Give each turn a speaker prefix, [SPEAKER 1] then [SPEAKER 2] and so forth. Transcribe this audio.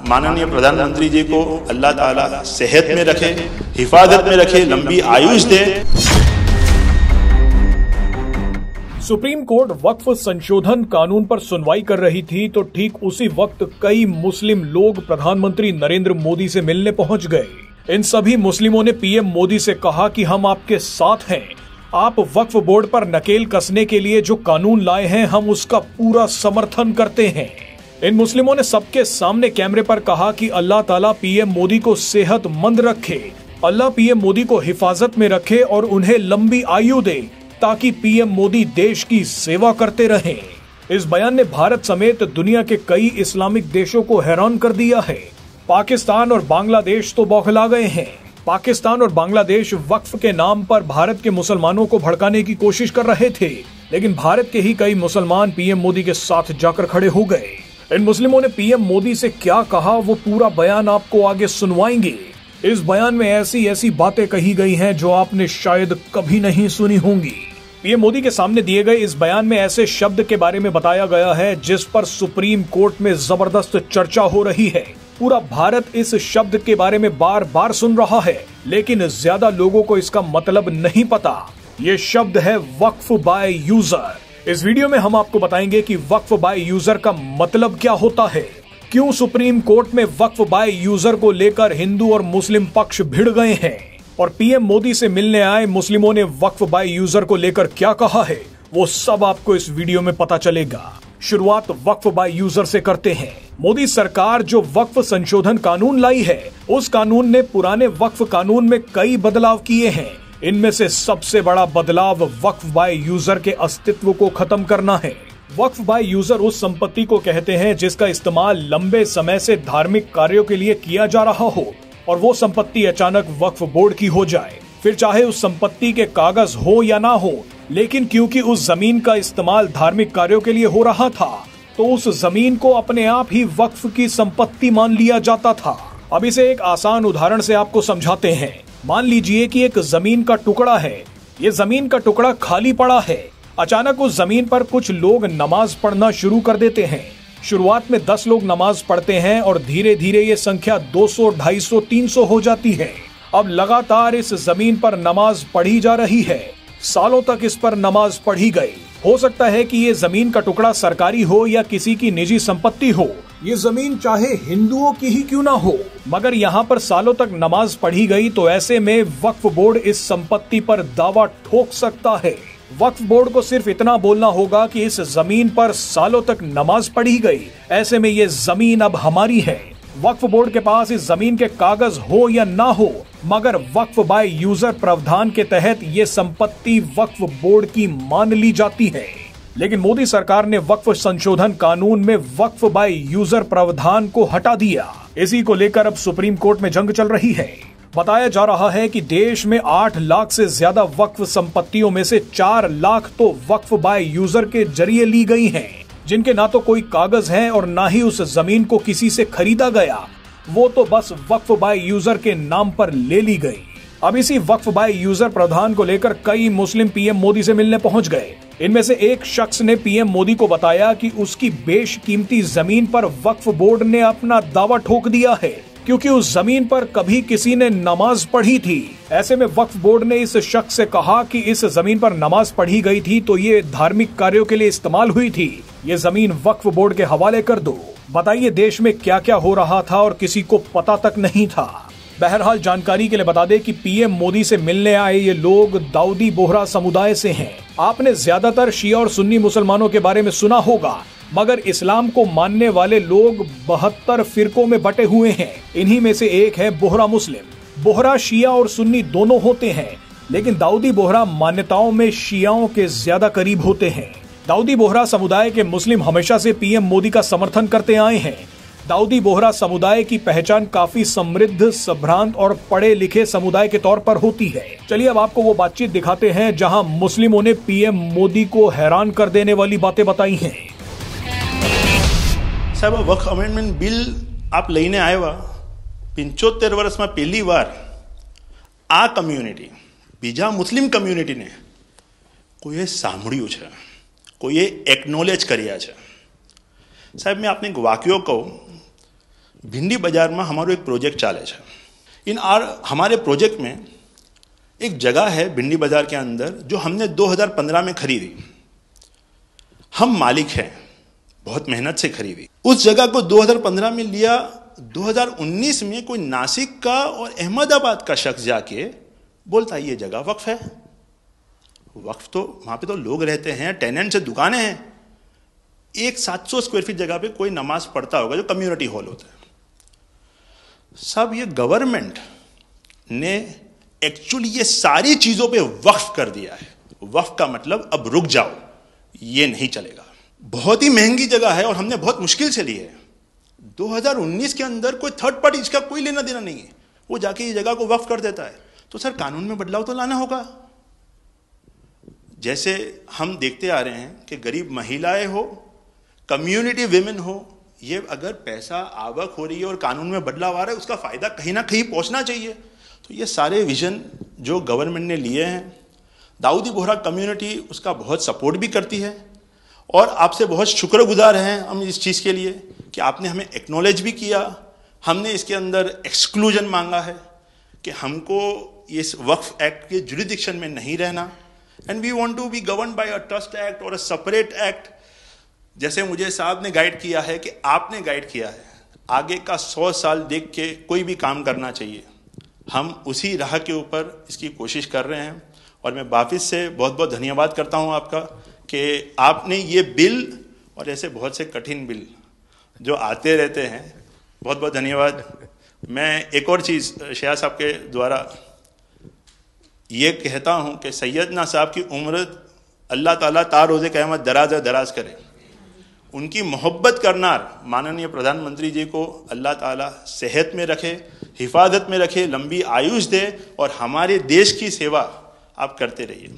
[SPEAKER 1] माननीय प्रधानमंत्री जी को अल्लाह ताला सेहत में रखे, हिफाजत में रखे, लंबी आयुष दे।
[SPEAKER 2] सुप्रीम कोर्ट वक्फ संशोधन कानून पर सुनवाई कर रही थी तो ठीक उसी वक्त कई मुस्लिम लोग प्रधानमंत्री नरेंद्र मोदी से मिलने पहुंच गए। इन सभी मुस्लिमों ने पीएम मोदी से कहा कि हम आपके साथ हैं। आप वक्फ बोर्ड पर नकेल कसने के लिए जो कानून लाए हैं, हम उसका पूरा समर्थन करते हैं। इन मुस्लिमों ने सबके सामने कैमरे पर कहा कि अल्लाह ताला पीएम मोदी को सेहतमंद रखे, अल्लाह पीएम मोदी को हिफाजत में रखे और उन्हें लंबी आयु दे ताकि पीएम मोदी देश की सेवा करते रहें। इस बयान ने भारत समेत दुनिया के कई इस्लामिक देशों को हैरान कर दिया है। पाकिस्तान और बांग्लादेश तो बौखला गए हैं। पाकिस्तान और बांग्लादेश वक्फ के नाम पर भारत के मुसलमानों को भड़काने की कोशिश कर रहे थे, लेकिन भारत के ही कई मुसलमान पीएम मोदी के साथ जाकर खड़े हो गए। इन मुस्लिमों ने पीएम मोदी से क्या कहा, वो पूरा बयान आपको आगे सुनवाएंगे। इस बयान में ऐसी ऐसी बातें कही गई हैं जो आपने शायद कभी नहीं सुनी होंगी। पीएम मोदी के सामने दिए गए इस बयान में ऐसे शब्द के बारे में बताया गया है जिस पर सुप्रीम कोर्ट में जबरदस्त चर्चा हो रही है। पूरा भारत इस शब्द के बारे में बार बार सुन रहा है, लेकिन ज्यादा लोगों को इसका मतलब नहीं पता। ये शब्द है वक्फ बाय यूजर। इस वीडियो में हम आपको बताएंगे कि वक्फ बाय यूजर का मतलब क्या होता है, क्यों सुप्रीम कोर्ट में वक्फ बाय यूजर को लेकर हिंदू और मुस्लिम पक्ष भिड़ गए हैं, और पीएम मोदी से मिलने आए मुस्लिमों ने वक्फ बाय यूजर को लेकर क्या कहा है, वो सब आपको इस वीडियो में पता चलेगा। शुरुआत वक्फ बाय यूजर से करते हैं। मोदी सरकार जो वक्फ संशोधन कानून लाई है, उस कानून ने पुराने वक्फ कानून में कई बदलाव किए हैं। इनमें से सबसे बड़ा बदलाव वक्फ बाय यूजर के अस्तित्व को खत्म करना है। वक्फ बाय यूजर उस संपत्ति को कहते हैं जिसका इस्तेमाल लंबे समय से धार्मिक कार्यों के लिए किया जा रहा हो और वो संपत्ति अचानक वक्फ बोर्ड की हो जाए, फिर चाहे उस संपत्ति के कागज हो या ना हो, लेकिन क्योंकि उस जमीन का इस्तेमाल धार्मिक कार्यों के लिए हो रहा था तो उस जमीन को अपने आप ही वक्फ की संपत्ति मान लिया जाता था। अब इसे एक आसान उदाहरण से आपको समझाते हैं। मान लीजिए कि एक जमीन का टुकड़ा है। ये जमीन का टुकड़ा खाली पड़ा है। अचानक उस जमीन पर कुछ लोग नमाज पढ़ना शुरू कर देते हैं। शुरुआत में 10 लोग नमाज पढ़ते हैं और धीरे धीरे ये संख्या 200, 250, 300 हो जाती है। अब लगातार इस जमीन पर नमाज पढ़ी जा रही है। सालों तक इस पर नमाज पढ़ी गई। हो सकता है कि ये जमीन का टुकड़ा सरकारी हो या किसी की निजी संपत्ति हो। ये जमीन चाहे हिंदुओं की ही क्यों ना हो, मगर यहाँ पर सालों तक नमाज पढ़ी गई तो ऐसे में वक्फ बोर्ड इस संपत्ति पर दावा ठोक सकता है। वक्फ बोर्ड को सिर्फ इतना बोलना होगा कि इस जमीन पर सालों तक नमाज पढ़ी गई, ऐसे में ये जमीन अब हमारी है। वक्फ बोर्ड के पास इस जमीन के कागज हो या ना हो, मगर वक्फ बाय यूजर प्रावधान के तहत ये संपत्ति वक्फ बोर्ड की मान ली जाती है। लेकिन मोदी सरकार ने वक्फ संशोधन कानून में वक्फ बाय यूजर प्रावधान को हटा दिया। इसी को लेकर अब सुप्रीम कोर्ट में जंग चल रही है। बताया जा रहा है कि देश में 8 लाख से ज्यादा वक्फ संपत्तियों में से 4 लाख तो वक्फ बाय यूजर के जरिए ली गई हैं, जिनके ना तो कोई कागज हैं और ना ही उस जमीन को किसी से खरीदा गया, वो तो बस वक्फ बाय यूजर के नाम पर ले ली गई। अब इसी वक्फ बाय यूजर प्रावधान को लेकर कई मुस्लिम पीएम मोदी से मिलने पहुंच गए। इनमें से एक शख्स ने पीएम मोदी को बताया कि उसकी बेशकीमती जमीन पर वक्फ बोर्ड ने अपना दावा ठोक दिया है, क्योंकि उस जमीन पर कभी किसी ने नमाज पढ़ी थी। ऐसे में वक्फ बोर्ड ने इस शख्स से कहा कि इस जमीन पर नमाज पढ़ी गई थी तो ये धार्मिक कार्यों के लिए इस्तेमाल हुई थी, ये जमीन वक्फ बोर्ड के हवाले कर दो। बताइए देश में क्या क्या हो रहा था और किसी को पता तक नहीं था। बहरहाल जानकारी के लिए बता दें कि पीएम मोदी से मिलने आए ये लोग दाऊदी बोहरा समुदाय से हैं। आपने ज्यादातर शिया और सुन्नी मुसलमानों के बारे में सुना होगा, मगर इस्लाम को मानने वाले लोग 72 फिरकों में बटे हुए हैं। इन्हीं में से एक है बोहरा मुस्लिम। बोहरा शिया और सुन्नी दोनों होते हैं, लेकिन दाऊदी बोहरा मान्यताओं में शियाओं के ज्यादा करीब होते हैं। दाऊदी बोहरा समुदाय के मुस्लिम हमेशा से पीएम मोदी का समर्थन करते आए हैं। दाऊदी बोहरा समुदाय की पहचान काफी समृद्ध, संभ्रांत और पढ़े लिखे समुदाय के तौर पर होती है। चलिए अब आपको वो बातचीत दिखाते हैं जहां मुस्लिमों ने पीएम मोदी को हैरान कर देने वाली बातें बताई हैं।
[SPEAKER 1] साहब, वक्फ अमेंडमेंट बिल आप લઈને આવ્યા 75 વર્ષમાં પહેલી વાર આ કમ્યુનિટી બીજા મુસ્લિમ કમ્યુનિટીને કોઈએ સાંભળ્યું છે, કોઈએ એકનોલેજ કર્યા છે। સાહેબ, मैं आपने एक वाक्य कहूँ, भिंडी बाजार में हमारो एक प्रोजेक्ट चाले छे। हमारे प्रोजेक्ट में एक जगह है भिंडी बाजार के अंदर जो हमने 2015 में खरीदी। हम मालिक हैं, बहुत मेहनत से खरीदी। उस जगह को 2015 में लिया, 2019 में कोई नासिक का और अहमदाबाद का शख्स जाके बोलता ये जगह वक्फ है। वक्फ तो वहां पे तो लोग रहते हैं, टेनेंट्स हैं, दुकानें हैं। एक 700 स्क्वायर फीट जगह पे कोई नमाज पढ़ता होगा जो कम्युनिटी हॉल होता है। सब ये गवर्नमेंट ने एक्चुअली ये सारी चीजों पे वक्फ कर दिया है। वक्फ का मतलब अब रुक जाओ, ये नहीं चलेगा। बहुत ही महंगी जगह है और हमने बहुत मुश्किल से ली है। 2019 के अंदर कोई थर्ड पार्टी, इसका कोई लेना देना नहीं है, वो जाके ये जगह को वक्फ कर देता है। तो सर कानून में बदलाव तो लाना होगा। जैसे हम देखते आ रहे हैं कि गरीब महिलाएं हो, कम्युनिटी विमेन हो, ये अगर पैसा आवक हो रही है और कानून में बदलाव आ रहा है, उसका फायदा कहीं ना कहीं पहुंचना चाहिए। तो ये सारे विजन जो गवर्नमेंट ने लिए हैं, दाऊदी बोहरा कम्युनिटी उसका बहुत सपोर्ट भी करती है और आपसे बहुत शुक्रगुजार हैं हम इस चीज़ के लिए कि आपने हमें एक्नॉलेज भी किया। हमने इसके अंदर एक्सक्लूजन मांगा है कि हमको इस वक्फ एक्ट के जुरिडिक्शन में नहीं रहना, and we want to be govern by a trust act और अ सेपरेट एक्ट। जैसे मुझे साहब ने गाइड किया है कि आपने गाइड किया है, आगे का 100 साल देख के कोई भी काम करना चाहिए। हम उसी राह के ऊपर इसकी कोशिश कर रहे हैं और मैं वापिस से बहुत बहुत धन्यवाद करता हूं आपका कि आपने ये बिल और ऐसे बहुत से कठिन बिल जो आते रहते हैं, बहुत बहुत धन्यवाद। मैं एक और चीज़ शाह साहब के द्वारा ये कहता हूं कि सैयदना साहब की उम्र अल्लाह ताला ता रोज़े क़यामत दराज करे। उनकी मोहब्बत करना माननीय प्रधानमंत्री जी को अल्लाह ताला सेहत में रखे, हिफाजत में रखे, लंबी आयुष दे और हमारे देश की सेवा आप करते रहिए।